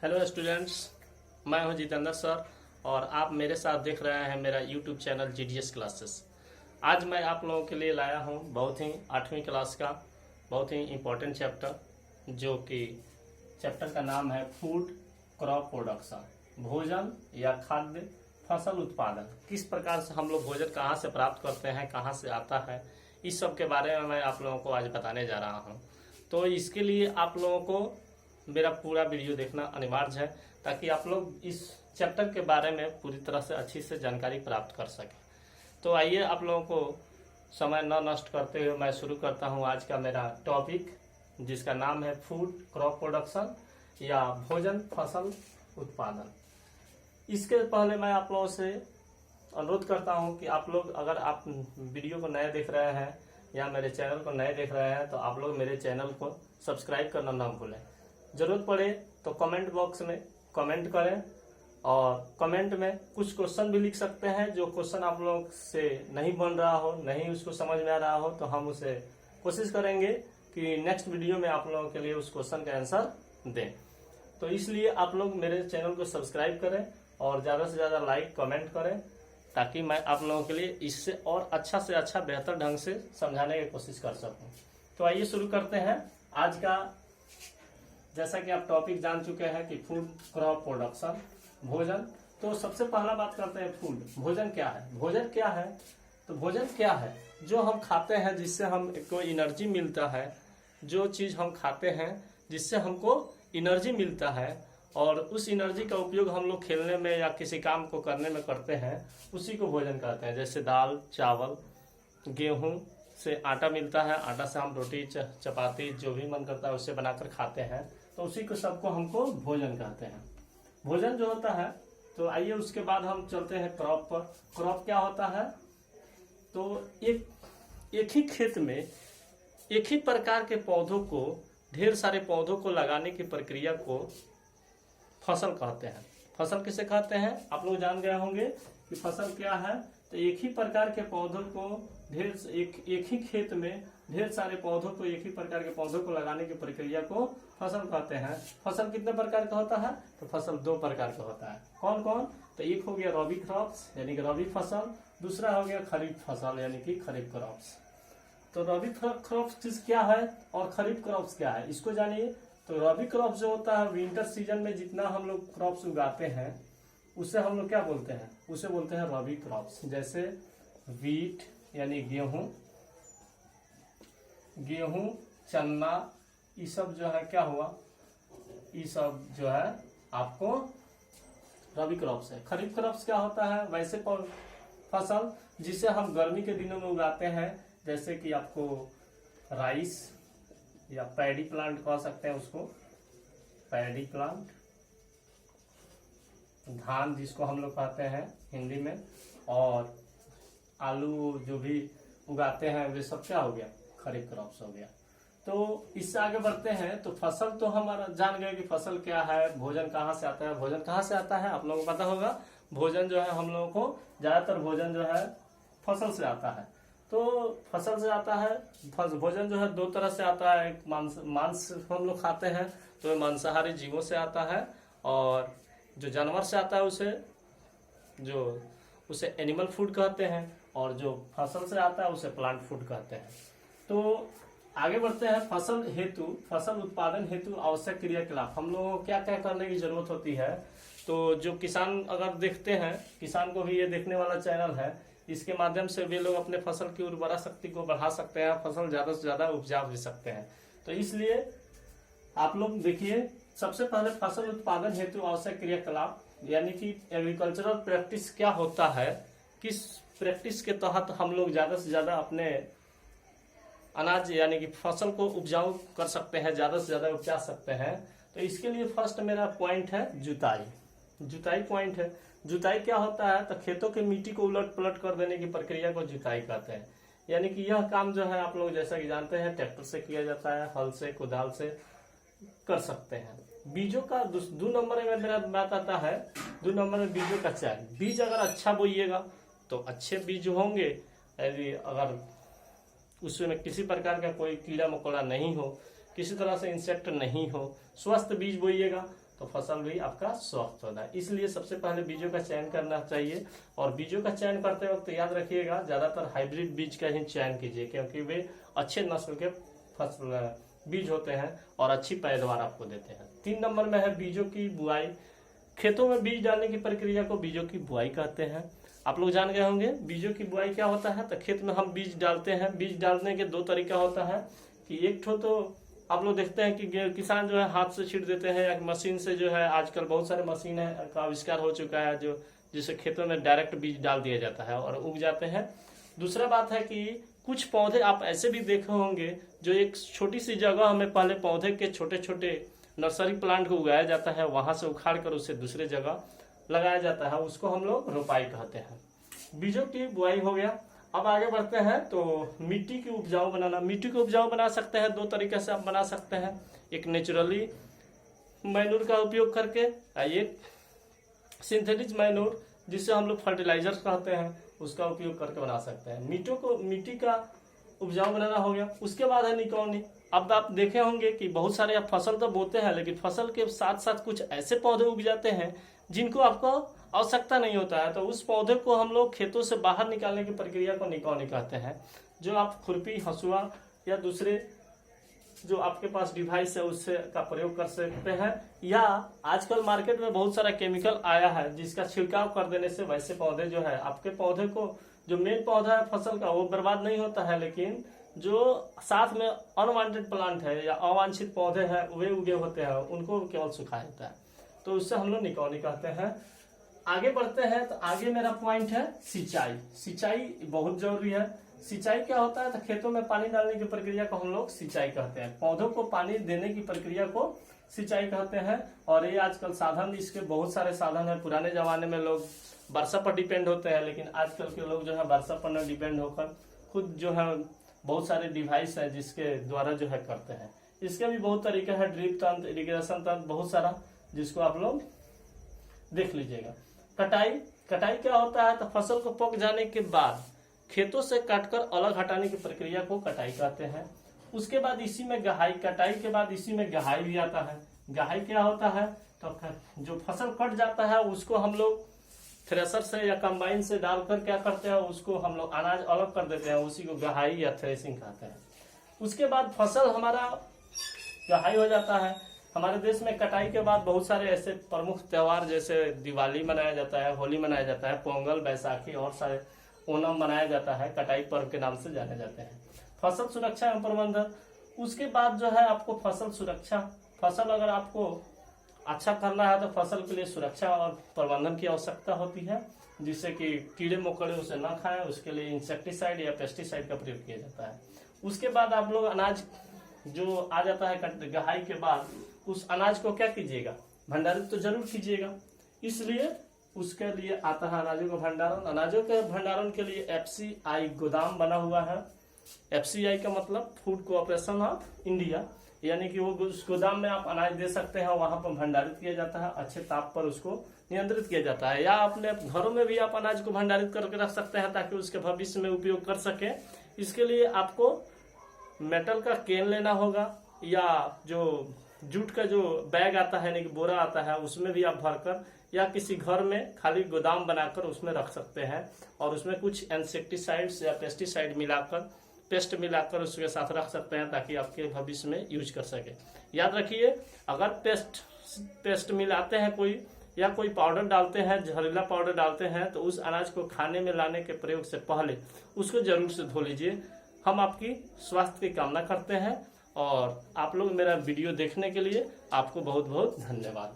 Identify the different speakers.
Speaker 1: Hello students, मैं हूं Jitendra sir और आप मेरे साथ देख रहे हैं मेरा यूट्यूब चैनल GDS क्लासेस। आज मैं आप लोगों के लिए लाया हूं बहुत ही 8वीं क्लास का बहुत ही इम्पोर्टेंट चैप्टर, जो कि चैप्टर का नाम है फूड क्रॉप प्रोडक्शन, भोजन या खाद्य फसल उत्पादन। किस प्रकार से हम लोग भोजन कहाँ से प्राप्त करते हैं, कहाँ से आता है, इस सब के बारे में मैं आप लोगों को आज बताने जा रहा हूँ। तो इसके लिए आप लोगों को मेरा पूरा वीडियो देखना अनिवार्य है, ताकि आप लोग इस चैप्टर के बारे में पूरी तरह से अच्छी से जानकारी प्राप्त कर सकें। तो आइए आप लोगों को समय न नष्ट करते हुए मैं शुरू करता हूं आज का मेरा टॉपिक, जिसका नाम है फूड क्रॉप प्रोडक्शन या भोजन फसल उत्पादन। इसके पहले मैं आप लोगों से अनुरोध करता हूं कि आप लोग, अगर आप वीडियो को नए देख रहे हैं या मेरे चैनल को नए देख रहे हैं, तो आप लोग मेरे चैनल को सब्सक्राइब करना ना भूलें। जरूरत पड़े तो कमेंट बॉक्स में कमेंट करें और कमेंट में कुछ क्वेश्चन भी लिख सकते हैं। जो क्वेश्चन आप लोग से नहीं बन रहा हो, नहीं उसको समझ में आ रहा हो, तो हम उसे कोशिश करेंगे कि नेक्स्ट वीडियो में आप लोगों के लिए उस क्वेश्चन का आंसर दें। तो इसलिए आप लोग मेरे चैनल को सब्सक्राइब करें और ज़्यादा से ज़्यादा लाइक कमेंट करें, ताकि मैं आप लोगों के लिए इससे और अच्छा से अच्छा बेहतर ढंग से समझाने की कोशिश कर सकूं। तो आइए शुरू करते हैं आज का। जैसा कि आप टॉपिक जान चुके हैं कि फूड क्रॉप प्रोडक्शन, भोजन। तो सबसे पहला बात करते हैं फूड, भोजन क्या है। भोजन क्या है? तो भोजन क्या है? जो हम खाते हैं जिससे हमको एनर्जी मिलता है, जो चीज़ हम खाते हैं जिससे हमको एनर्जी मिलता है, और उस एनर्जी का उपयोग हम लोग खेलने में या किसी काम को करने में करते हैं, उसी को भोजन कहते हैं। जैसे दाल, चावल, गेहूं से आटा मिलता है, आटा से हम रोटी, चपाती, जो भी मन करता है उससे बनाकर खाते हैं, तो उसी को सबको हमको भोजन कहते हैं। भोजन जो होता है, तो आइए उसके बाद हम चलते हैं क्रॉप पर। क्रॉप क्या होता है? तो एक ही खेत में एक ही प्रकार के पौधों को, ढेर सारे पौधों को लगाने की प्रक्रिया को फसल कहते हैं। फसल किसे कहते हैं आप लोग जान गए होंगे कि फसल क्या है। तो एक ही प्रकार के पौधों को एक ही खेत में ढेर सारे पौधों को, एक ही प्रकार के पौधों को लगाने की प्रक्रिया को फसल कहते हैं। फसल कितने प्रकार का होता है? तो फसल 2 प्रकार का होता है। कौन कौन? तो एक हो गया रबी क्रॉप्स यानी कि रबी फसल, दूसरा हो गया खरीफ फसल यानी कि खरीफ क्रॉप्स। तो रबी क्रॉप्स क्या है और खरीफ क्रॉप्स क्या है, इसको जानिए। तो रबी क्रॉप्स जो होता है, विंटर सीजन में जितना हम लोग क्रॉप्स उगाते हैं, उसे हम लोग क्या बोलते हैं? उसे बोलते हैं रबी क्रॉप्स। जैसे वीट यानी गेहूं, चना, ये सब जो है क्या हुआ, ये सब जो है आपको रबी क्रॉप्स है। खरीफ क्रॉप्स क्या होता है? वैसे फसल जिसे हम गर्मी के दिनों में उगाते हैं, जैसे कि आपको राइस या पैडी प्लांट कह सकते हैं उसको, पैडी प्लांट, धान जिसको हम लोग कहते हैं हिंदी में, और आलू जो भी उगाते हैं, वे सब क्या हो गया? खरीफ क्रॉप्स हो गया। तो इससे आगे बढ़ते हैं। तो फसल तो हमारा जान गए कि फसल क्या है। भोजन कहाँ से आता है? भोजन कहाँ से आता है आप लोगों को पता होगा। भोजन जो है, हम लोगों को ज्यादातर भोजन जो है फसल से आता है। तो फसल से आता है। भोजन जो है 2 तरह से आता है। एक मांस हम लोग खाते हैं, तो मांसाहारी जीवों से आता है, और जो जानवर से आता है उसे एनिमल फूड कहते हैं, और जो फसल से आता है उसे प्लांट फूड कहते हैं। तो आगे बढ़ते हैं। फसल उत्पादन हेतु आवश्यक क्रियाकलाप हम लोगों को क्या क्या करने की जरूरत होती है। तो जो किसान अगर देखते हैं, किसान को भी ये देखने वाला चैनल है, इसके माध्यम से भी लोग अपने फसल की उर्वरा शक्ति को बढ़ा सकते हैं, फसल ज्यादा से ज्यादा उपजा भी सकते हैं। तो इसलिए आप लोग देखिए, सबसे पहले फसल उत्पादन हेतु आवश्यक क्रियाकलाप यानी कि एग्रीकल्चरल प्रैक्टिस क्या होता है, किस प्रैक्टिस के तहत हम लोग ज्यादा से ज्यादा अपने अनाज यानी कि फसल को उपजाऊ कर सकते हैं, ज्यादा से ज्यादा उपजा सकते हैं। तो इसके लिए फर्स्ट मेरा पॉइंट है जुताई पॉइंट है। जुताई क्या होता है? तो खेतों की मिट्टी को उलट पलट कर देने की प्रक्रिया को जुताई कहते हैं। यानी कि यह काम जो है आप लोग जैसा कि जानते हैं, ट्रैक्टर से किया जाता है, हल से, कुदाल से कर सकते हैं। बीजों का 2 नंबर में मेरा बात आता है। 2 नंबर में बीजों का चयन। बीज अगर अच्छा बोइएगा तो अच्छे बीज होंगे। अगर उसमें किसी प्रकार का कोई कीड़ा मकोड़ा नहीं हो, किसी तरह से इंसेक्ट नहीं हो, स्वस्थ बीज बोइएगा तो फसल भी आपका स्वस्थ होता है। इसलिए सबसे पहले बीजों का चयन करना चाहिए, और बीजों का चयन करते वक्त याद रखिएगा ज्यादातर हाइब्रिड बीज का ही चयन कीजिए, क्योंकि वे अच्छे नस्ल के फसल बीज होते हैं और अच्छी पैदावार आपको देते हैं। 3 नंबर में है बीजों की बुआई। खेतों में बीज डालने की प्रक्रिया को बीजों की बुआई कहते हैं। आप लोग जान गए होंगे बीजों की बुआई क्या होता है। तो खेत में हम बीज डालते हैं। बीज डालने के 2 तरीका होता है कि एक ठो तो आप लोग देखते हैं कि किसान जो है हाथ से छींट देते हैं, या मशीन से जो है आजकल बहुत सारे मशीन का आविष्कार हो चुका है जो जिससे खेतों में डायरेक्ट बीज डाल दिया जाता है और उग जाते हैं। दूसरा बात है कि कुछ पौधे आप ऐसे भी देखे होंगे जो एक छोटी सी जगह में पहले पौधे के छोटे छोटे नर्सरी प्लांट को उगाया जाता है, वहां से उखाड़ कर उसे दूसरे जगह लगाया जाता है, उसको हम लोग रोपाई कहते हैं। बीजों की बुआई हो गया। अब आगे बढ़ते हैं तो मिट्टी की उपजाऊ बनाना। मिट्टी को उपजाऊ बना सकते हैं 2 तरीके से आप बना सकते हैं, एक नेचुरली मैन्योर का उपयोग करके, एक सिंथेटिक मैन्योर जिससे हम लोग फर्टिलाइजर कहते हैं उसका उपयोग करके बना सकते हैं। मिट्टी का उपजाऊ बनाना हो गया। उसके बाद है निकौनी। अब आप देखे होंगे कि बहुत सारे आप फसल तो बोते हैं, लेकिन फसल के साथ साथ कुछ ऐसे पौधे उग जाते हैं जिनको आपको आवश्यकता नहीं होता है, तो उस पौधे को हम लोग खेतों से बाहर निकालने की प्रक्रिया को निकौनी कहते हैं। जो आप खुरपी, हंसुआ या दूसरे जो आपके पास डिवाइस है उससे का प्रयोग कर सकते हैं, या आजकल मार्केट में बहुत सारा केमिकल आया है जिसका छिड़काव कर देने से वैसे पौधे जो है आपके पौधे को जो मेन पौधा है फसल का वो बर्बाद नहीं होता है, लेकिन जो साथ में अनवांटेड प्लांट है या अवांछित पौधे हैं वे उगे होते हैं उनको केवल सुखाया जाता है, तो उससे हम लोग निकौनी कहते हैं। आगे बढ़ते हैं तो आगे मेरा पॉइंट है सिंचाई। सिंचाई बहुत जरूरी है। सिंचाई क्या होता है तो खेतों में पानी डालने की प्रक्रिया को हम लोग सिंचाई कहते हैं। पौधों को पानी देने की प्रक्रिया को सिंचाई कहते हैं। और ये आजकल साधन, इसके बहुत सारे साधन है। पुराने जमाने में लोग वर्षा पर डिपेंड होते हैं, लेकिन आजकल के लोग जो है वर्षा पर न डिपेंड होकर खुद जो है बहुत सारे डिवाइस है जिसके द्वारा जो है करते हैं। इसके भी बहुत तरीके हैं, ड्रिप तंत्र, इरिगेशन तंत्र, बहुत सारा, जिसको आप लोग देख लीजिएगा। कटाई क्या होता है तो फसल को पक जाने के बाद खेतों से काटकर अलग हटाने की प्रक्रिया को कटाई कहते हैं। उसके बाद इसी में गहाई, कटाई के बाद इसी में गहाई भी आता है। गहाई क्या होता है तो जो फसल कट जाता है उसको हम लोग थ्रेसर से या कंबाइन से डालकर क्या करते हैं, उसको हम लोग अनाज अलग कर देते हैं, उसी को गहाई या थ्रेसिंग कहते हैं। उसके बाद फसल हमारा गहाई हो जाता है। हमारे देश में कटाई के बाद बहुत सारे ऐसे प्रमुख त्योहार जैसे दिवाली मनाया जाता है, होली मनाया जाता है, पोंगल, बैसाखी और सारे ओणम मनाया जाता है, कटाई पर्व के नाम से जाने जाते हैं। फसल सुरक्षा एवं प्रबंधन, उसके बाद जो है आपको फसल सुरक्षा, फसल अगर आपको अच्छा करना है तो फसल के लिए सुरक्षा और प्रबंधन की आवश्यकता होती है, जिससे कि कीड़े मकोड़े उसे न खाएं। उसके लिए इंसेक्टिसाइड या पेस्टिसाइड का प्रयोग किया जाता है। उसके बाद आप लोग अनाज जो आ जाता है गहाई के बाद, उस अनाज को क्या कीजिएगा, भंडारित तो जरूर कीजिएगा। इसलिए उसके लिए आता है अनाजों का भंडारण। अनाजों के भंडारण के लिए FCI गोदाम बना हुआ है। FCI का मतलब फूड कोऑपरेशन ऑफ इंडिया, यानी कि वो उस गोदाम में आप अनाज दे सकते हैं, वहां पर भंडारित किया जाता है, अच्छे ताप पर उसको नियंत्रित किया जाता है। या अपने घरों में भी आप अनाज को भंडारित करके रख सकते हैं ताकि उसके भविष्य में उपयोग कर सके। इसके लिए आपको मेटल का केन लेना होगा, या जो जूट का जो बैग आता है, यानी कि बोरा आता है, उसमें भी आप भरकर या किसी घर में खाली गोदाम बनाकर उसमें रख सकते हैं, और उसमें कुछ इंसेक्टिसाइड्स या पेस्टिसाइड मिलाकर, पेस्ट मिलाकर उसके साथ रख सकते हैं ताकि आपके भविष्य में यूज कर सके। याद रखिए, अगर पेस्ट मिलाते हैं कोई या कोई पाउडर डालते हैं, जहरीला पाउडर डालते हैं, तो उस अनाज को खाने में लाने के प्रयोग से पहले उसको जरूर से धो लीजिए। हम आपकी स्वास्थ्य की कामना करते हैं, और आप लोग मेरा वीडियो देखने के लिए आपको बहुत बहुत धन्यवाद।